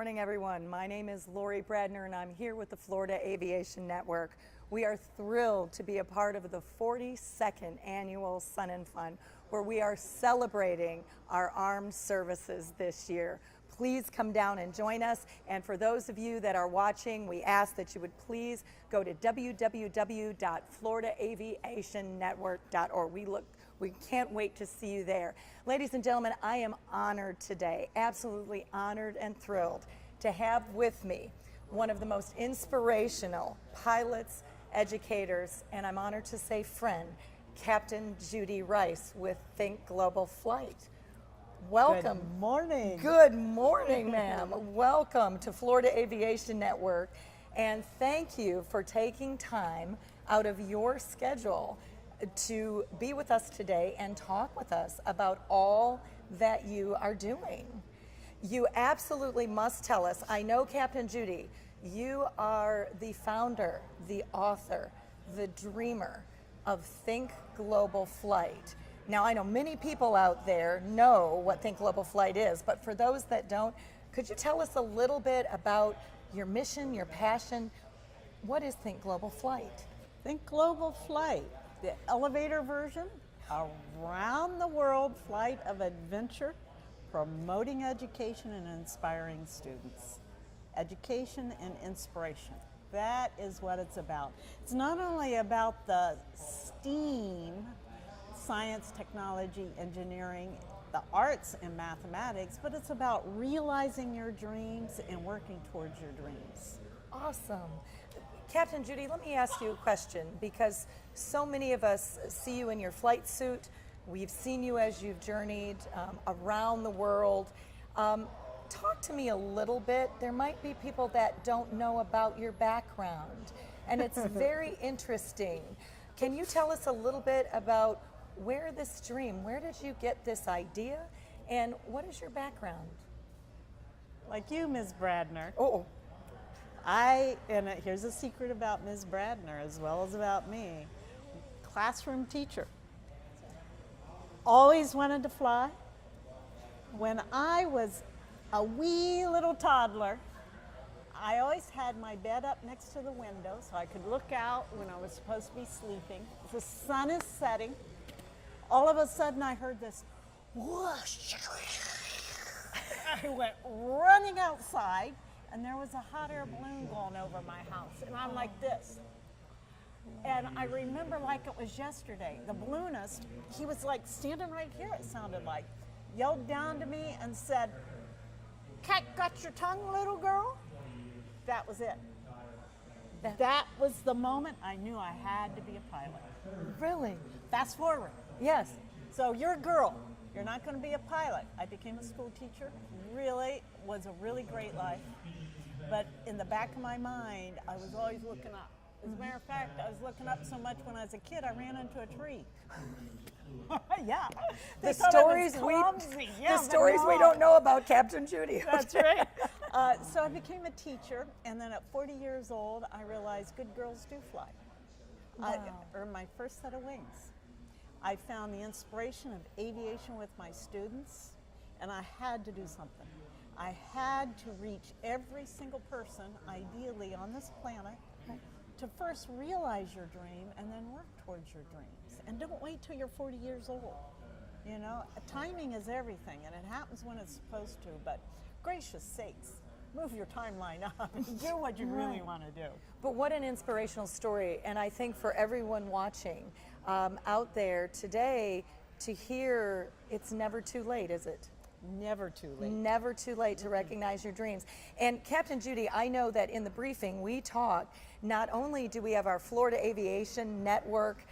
morning, everyone. My name is Lori Bradner, and I'm here with the Florida Aviation Network. We are thrilled to be a part of the 42nd Annual Sun and Fun, where we are celebrating our armed services this year. Please come down and join us. And for those of you that are watching, we ask that you would please go to www.floridaaviationnetwork.org. We can't wait to see you there. Ladies and gentlemen, I am honored today, absolutely honored and thrilled to have with me one of the most inspirational pilots, educators, and I'm honored to say friend, Captain Judy Rice with Think Global Flight. Welcome. Good morning. Good morning, ma'am. Welcome to Florida Aviation Network, and thank you for taking time out of your schedule to be with us today and talk with us about all that you are doing. You absolutely must tell us. I know, Captain Judy, you are the founder, the author, the dreamer of Think Global Flight. Now, I know many people out there know what Think Global Flight is, but for those that don't, could you tell us a little bit about your mission, your passion? What is Think Global Flight? Think Global Flight, the elevator version, around the world flight of adventure, promoting education and inspiring students. Education and inspiration. That is what it's about. It's not only about the STEAM, science, technology, engineering, the arts and mathematics, but it's about realizing your dreams and working towards your dreams. Awesome. Captain Judy, let me ask you a question, because so many of us see you in your flight suit. We've seen you as you've journeyed around the world. Talk to me a little bit. There might be people that don't know about your background, and it's very interesting. Can you tell us a little bit about where this dream, where did you get this idea, and what is your background? Like you, Ms. Bradner. Oh. And here's a secret about Ms. Bradner as well as about me. Classroom teacher. Always wanted to fly. When I was a wee little toddler, I always had my bed up next to the window so I could look out when I was supposed to be sleeping. The sun is setting. All of a sudden I heard this whoosh. I went running outside, and there was a hot air balloon going over my house, and I'm like this. And I remember like it was yesterday. The balloonist, he was like standing right here, it sounded like, yelled down to me and said, "Cat got your tongue, little girl?" That was it. That was the moment I knew I had to be a pilot. Really? Fast forward. Yes. So you're a girl. You're not going to be a pilot. I became a school teacher. Really was a really great life. But in the back of my mind, I was always looking up. As a matter of fact, I was looking up so much when I was a kid, I ran into a tree. Yeah. The stories we don't know about Captain Judy. That's right. So I became a teacher, and then at 40 years old, I realized good girls do fly. Wow. I earned my first set of wings. I found the inspiration of aviation with my students, and I had to do something. I had to reach every single person, ideally on this planet, to first realize your dream and then work towards your dreams. And don't wait till you're 40 years old. You know, timing is everything, and it happens when it's supposed to, but gracious sakes, move your timeline up and do what you really want to do. But what an inspirational story, and I think for everyone watching out there today to hear it's never too late, is it? Never too late. Never too late to recognize your dreams. And Captain Judy, I know that in the briefing we talked, not only do we have our Florida Aviation Network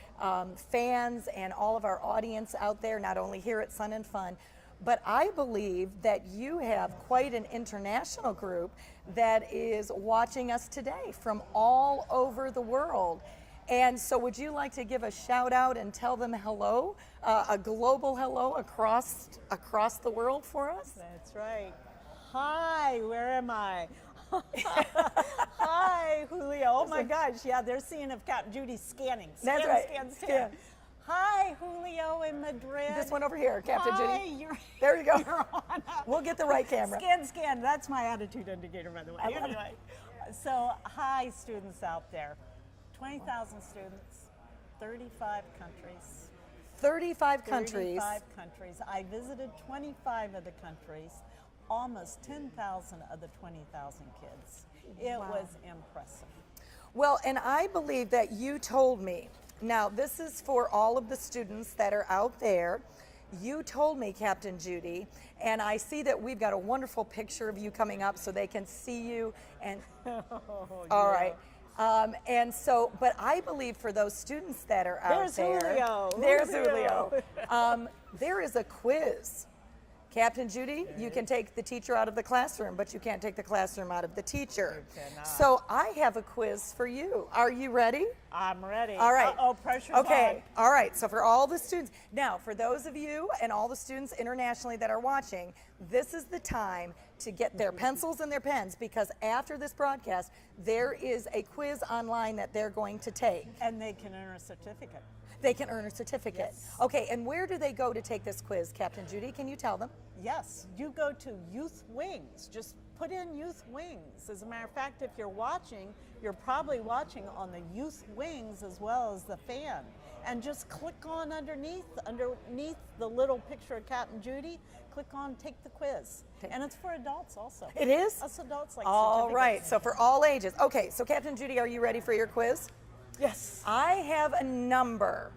fans and all of our audience out there, not only here at Sun and Fun, but I believe that you have quite an international group that is watching us today from all over the world. And so would you like to give a shout out and tell them hello, a global hello across the world for us? That's right. Hi, where am I? Hi, Julio. Oh my gosh, yeah, they're seeing if Captain Judy's scanning. That's right. Scan. Hi, Julio in Madrid. This one over here, Captain Hi, Judy. you're, There you go. you're on. We'll get the right camera. Scan. That's my attitude indicator, by the way. Anyway, so hi, students out there. 20,000 students, 35 countries. 35 countries. 35 countries. I visited 25 of the countries, almost 10,000 of the 20,000 kids. It Wow. was impressive. Well, and I believe that you told me, now this is for all of the students that are out there. You told me, Captain Judy, and I see that we've got a wonderful picture of you coming up so they can see you. And all right. And so, but I believe for those students that are out There's there, Julio. there's Julio. There is a quiz. Captain Judy, you can take the teacher out of the classroom, but you can't take the classroom out of the teacher. You cannot. So I have a quiz for you. Are you ready? I'm ready. All right. Oh, pressure's Okay. All right. So for all the students, now for those of you and all the students internationally that are watching, this is the time to get their pencils and their pens, because after this broadcast, there is a quiz online that they're going to take. on. And they can earn a certificate. They can earn a certificate. Yes. Okay. And where do they go to take this quiz, Captain Judy? Can you tell them? Yes, you go to Youth Wings. Just put in Youth Wings. As a matter of fact, if you're watching, you're probably watching on the Youth Wings as well as the fan. And just click on underneath the little picture of Captain Judy, click on Take the Quiz. And it's for adults also. It is? Us adults like All right. certificates. So for all ages. Okay. So Captain Judy, are you ready for your quiz? Yes. I have a number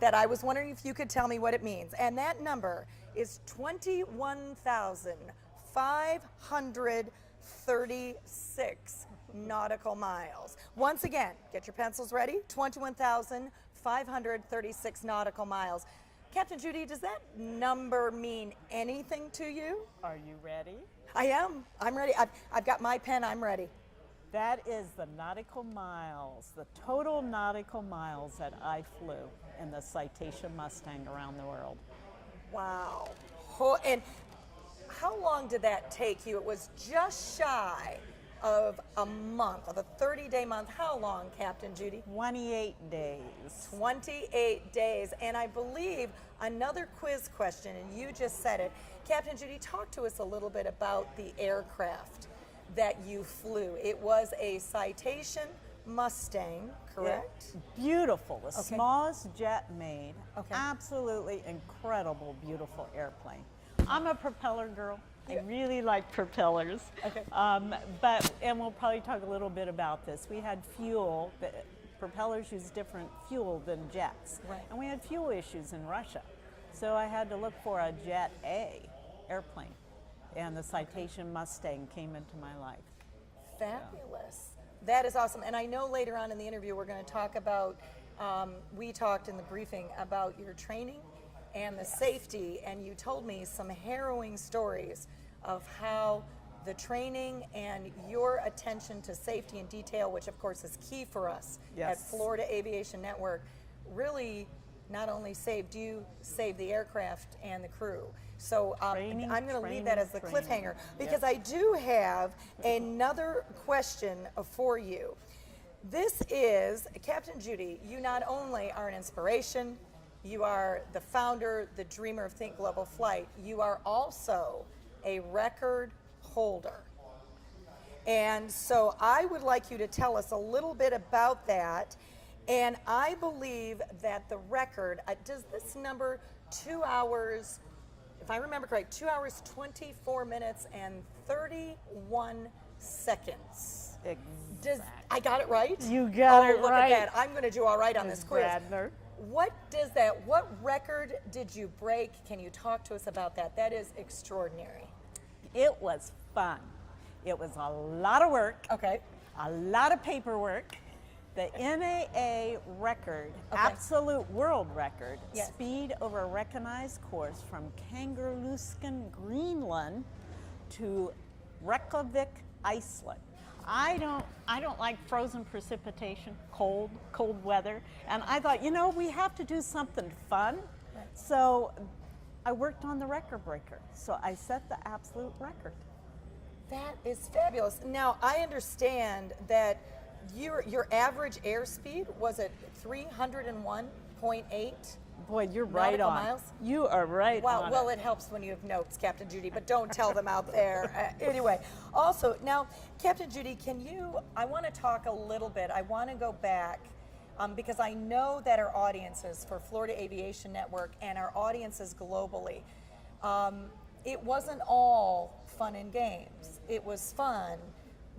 that I was wondering if you could tell me what it means. And that number is 21,536 nautical miles. Once again, get your pencils ready. 21,536 nautical miles. Captain Judy, does that number mean anything to you? Are you ready? I am. I'm ready. I've got my pen. I'm ready. That is the nautical miles, the total nautical miles that I flew in the Citation Mustang around the world. Wow. And how long did that take you? It was just shy of a month, of a 30-day month. How long, Captain Judy? 28 days. 28 days. And I believe another quiz question, and you just said it. Captain Judy, talk to us a little bit about the aircraft that you flew. It was a Citation Mustang, correct? Yeah. Beautiful, the smallest jet made. Okay. Absolutely incredible, beautiful airplane. I'm a propeller girl. I really like propellers. Okay. And we'll probably talk a little bit about this. We had fuel, propellers use different fuel than jets. Right. And we had fuel issues in Russia. So I had to look for a Jet A airplane. And the Citation Mustang came into my life. Fabulous. That is awesome. And I know later on in the interview we're going to talk about, we talked in the briefing about your training and the safety, and you told me some harrowing stories of how the training and your attention to safety and detail, which of course is key for us at Yes. Florida Aviation Network, really not only saved you, saved the aircraft and the crew. So Training, I'm going to leave that training, as the training. cliffhanger, because Yes. I do have another question for you. This is, Captain Judy, you not only are an inspiration, you are the founder, the dreamer of Think Global Flight, you are also a record holder. And so I would like you to tell us a little bit about that. And I believe that the record, does this number 2 hours, if I remember correct, 2 hours, 24 minutes, and 31 seconds. I got it right? You got it look right. at that. I'm going to do all right on Ms. this quiz. Bradner. What record did you break? Can you talk to us about that? That is extraordinary. It was fun. It was a lot of work, Okay. a lot of paperwork. The NAA record, Okay. absolute world record, Yes. speed over a recognized course from Kangerlussuaq, Greenland to Reykjavik, Iceland. I don't like frozen precipitation, cold weather, and I thought, we have to do something fun. Right. So I worked on the record breaker. So I set the absolute record. That is fabulous. Now, I understand that your average airspeed was at 301.8 Boy, you're right Nautical on. miles? You are right on Well, it. it helps when you have notes, Captain Judy, but don't tell them out there. Anyway, also, now, Captain Judy, I want to talk a little bit. I want to go back because I know that our audiences for Florida Aviation Network and our audiences globally, it wasn't all fun and games. It was fun,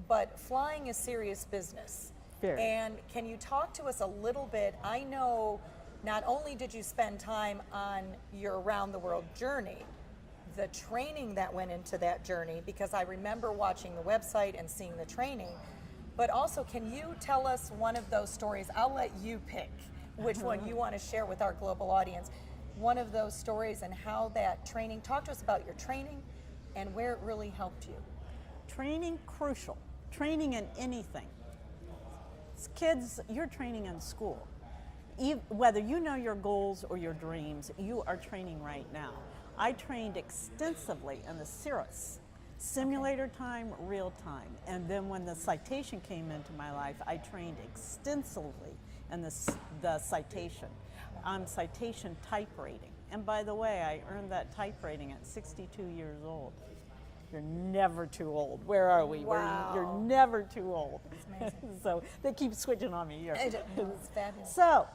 but flying is serious business. Very. And can you talk to us a little bit? I know not only did you spend time on your around the world journey, the training that went into that journey, because I remember watching the website and seeing the training, but also can you tell us one of those stories? I'll let you pick which one you want to share with our global audience. One of those stories and how that training, talk to us about your training and where it really helped you. Training, crucial. Training in anything. Kids, you're training in school. Whether you know your goals or your dreams, you are training right now. I trained extensively in the Cirrus, simulator time, real time. And then when the citation came into my life, I trained extensively in the citation. Citation type rating. And by the way, I earned that type rating at 62 years old. You're never too old. Where are we? Wow. You're never too old. That's amazing. So they keep switching on me here. It's fabulous. So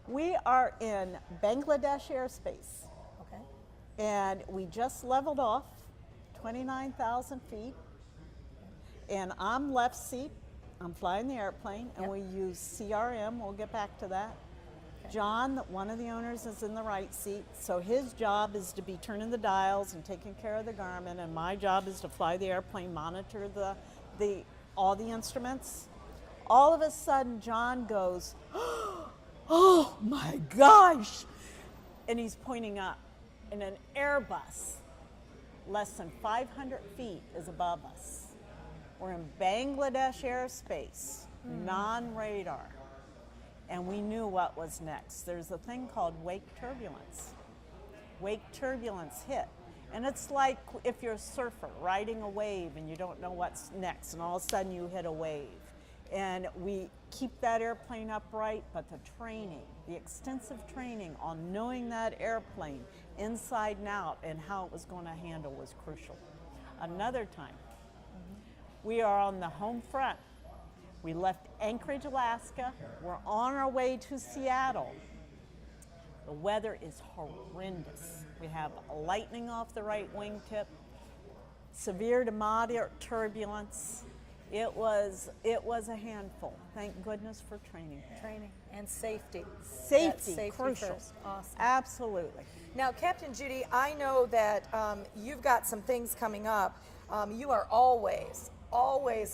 we are in Bangladesh airspace, Okay. and we just leveled off 29,000 feet, and I'm left seat. I'm flying the airplane, and Yep. we use CRM. We'll get back to that. John, one of the owners, is in the right seat, so his job is to be turning the dials and taking care of the Garmin, and my job is to fly the airplane, monitor all the instruments. All of a sudden, John goes, "Oh my gosh!" And he's pointing up, and an Airbus less than 500 feet is above us. We're in Bangladesh airspace, non-radar. And we knew what was next. There's a thing called wake turbulence. Wake turbulence hit. And it's like if you're a surfer riding a wave and you don't know what's next, and all of a sudden you hit a wave. And we keep that airplane upright, but the training, the extensive training on knowing that airplane inside and out and how it was going to handle was crucial. Another time, we are on the home front. We left Anchorage, Alaska. We're on our way to Seattle. The weather is horrendous. We have lightning off the right wingtip, severe to moderate turbulence. It was a handful. Thank goodness for training. Training and safety. Safety, That's crucial. First. Awesome. Absolutely. Now, Captain Judy, I know that you've got some things coming up. You are always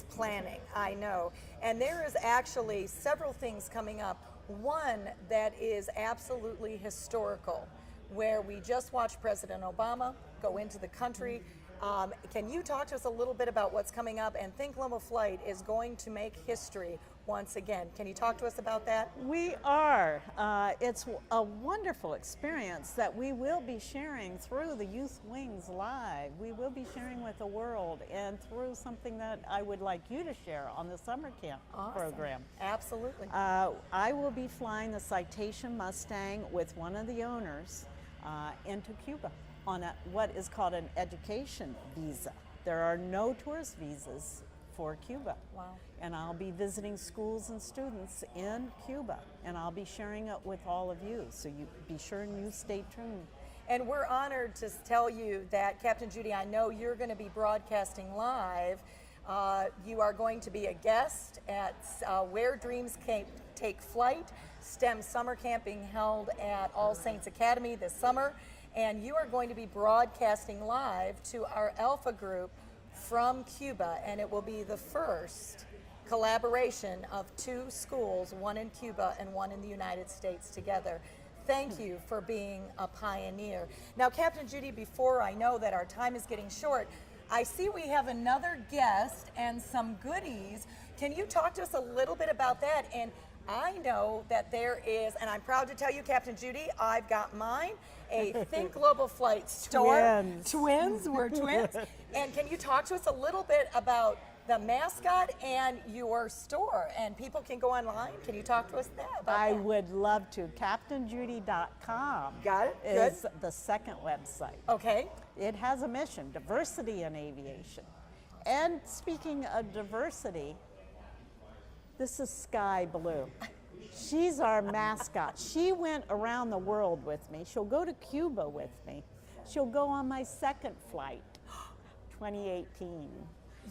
planning, I know. And there is actually several things coming up. One that is absolutely historical, where we just watched President Obama go into the country. Can you talk to us a little bit about what's coming up? And Think Global Flight is going to make history once again. Can you talk to us about that? We are. It's a wonderful experience that we will be sharing through the Youth Wings Live. We will be sharing with the world and through something that I would like you to share on the summer camp program. Absolutely. I will be flying the Citation Mustang with one of the owners into Cuba on what is called an education visa. There are no tourist visas for Cuba. Wow. And I'll be visiting schools and students in Cuba, and I'll be sharing it with all of you. So you be sure and you stay tuned. And we're honored to tell you that, Captain Judy, I know you're going to be broadcasting live. You are going to be a guest at Where Dreams Take Flight, STEM summer camp being held at All Saints Academy this summer. And you are going to be broadcasting live to our Alpha group from Cuba, and it will be the first collaboration of two schools, one in Cuba and one in the United States together. Thank you for being a pioneer. Now, Captain Judy, before I know that our time is getting short, I see we have another guest and some goodies. Can you talk to us a little bit about that? And I know that there is, and I'm proud to tell you, Captain Judy, I've got mine, a Think Global Flight store. Twins, we're twins. And can you talk to us a little bit about the mascot and your store? And people can go online. Can you talk to us about I that? would love to. CaptainJudy.com Got it. is Good. the second website. Okay. It has a mission, diversity in aviation. And speaking of diversity, this is Sky Blue. She's our mascot. She went around the world with me. She'll go to Cuba with me. She'll go on my second flight, 2018.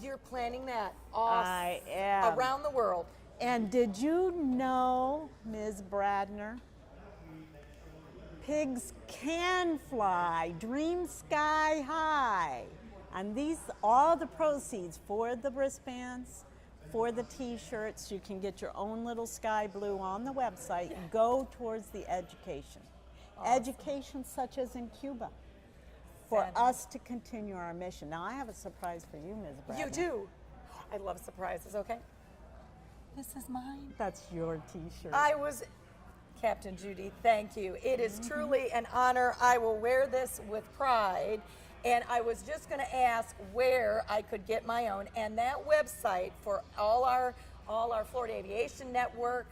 You're planning that awesome. I am. Around the world. And did you know, Ms. Bradner, pigs can fly, dream sky high. And these, all the proceeds for the wristbands, for the t-shirts, you can get your own little Sky Blue on the website, go towards the education. Education such as in Cuba, for us to continue our mission. Now I have a surprise for you, Ms. Bradner. You do. I love surprises, okay? This is mine. That's your t-shirt. Captain Judy, thank you. It is truly an honor. I will wear this with pride. And I was just going to ask where I could get my own. And that website for all our Florida Aviation Network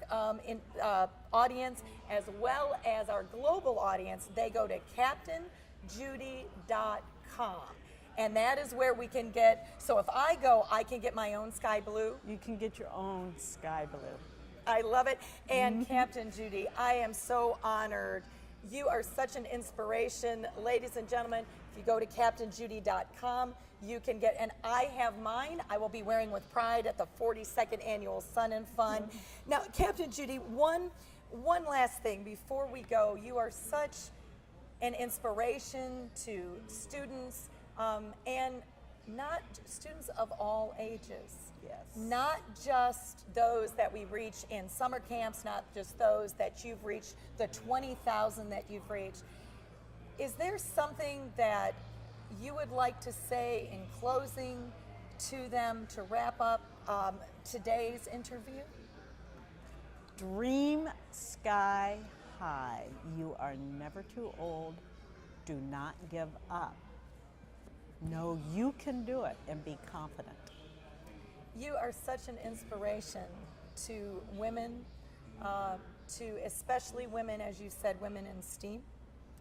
audience, as well as our global audience, they go to CaptainJudy.com. And that is where we can get, so if I go, I can get my own Sky Blue. You can get your own Sky Blue. I love it. And Captain Judy, I am so honored. You are such an inspiration. Ladies and gentlemen, if you go to CaptainJudy.com, you can get, and I have mine, I will be wearing with pride at the 42nd Annual Sun and Fun. Now, Captain Judy, one last thing before we go. You are such an inspiration to students, and not students of all ages. Yes. Not just those that we reach in summer camps, not just those that you've reached, the 20,000 that you've reached. Is there something that you would like to say in closing to them to wrap up today's interview? Dream sky high. You are never too old. Do not give up. Know you can do it and be confident. You are such an inspiration to women, to especially women, as you said, women in STEAM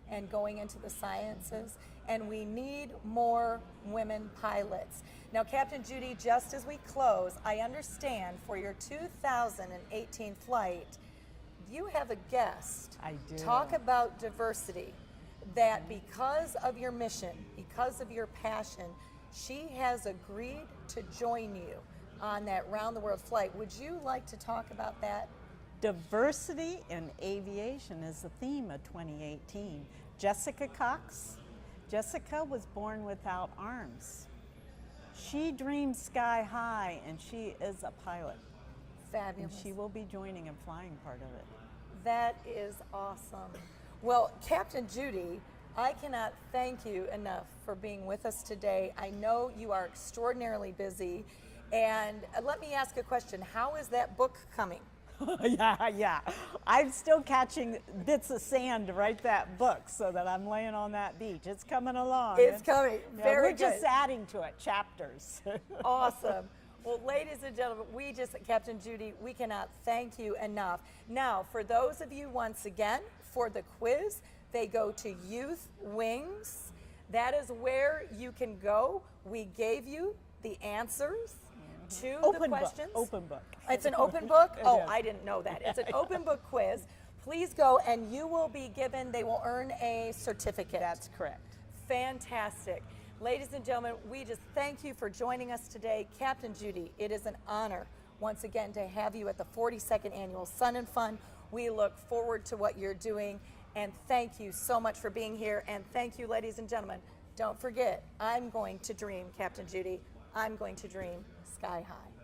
and going into the sciences. And we need more women pilots. Now, Captain Judy, just as we close, I understand for your 2018 flight, you have a guest. I do. Talk about diversity, that because of your mission, because of your passion, she has agreed to join you on that round the world flight. Would you like to talk about that? Diversity in aviation is the theme of 2018. Jessica Cox. Jessica was born without arms. She dreams sky high, and she is a pilot. Fabulous. And she will be joining and flying part of it. That is awesome. Well, Captain Judy, I cannot thank you enough for being with us today. I know you are extraordinarily busy. And let me ask a question. How is that book coming? Yeah. I'm still catching bits of sand to write that book so that I'm laying on that beach. It's coming along. It's coming. Yeah, Very we're good. just adding to it, chapters. Awesome. Well, ladies and gentlemen, Captain Judy, we cannot thank you enough. Now, for those of you, once again, for the quiz, they go to Youth Wings. That is where you can go. We gave you the answers to the questions. Open book. It's an open book? Oh, is. I didn't know that. It's an open book quiz. Please go, and you will be given, they will earn a certificate. That's correct. Fantastic. Ladies and gentlemen, we just thank you for joining us today. Captain Judy, it is an honor once again to have you at the 42nd Annual Sun and Fun. We look forward to what you're doing, and thank you so much for being here. And thank you, ladies and gentlemen. Don't forget, I'm going to dream, Captain Judy. I'm going to dream sky high.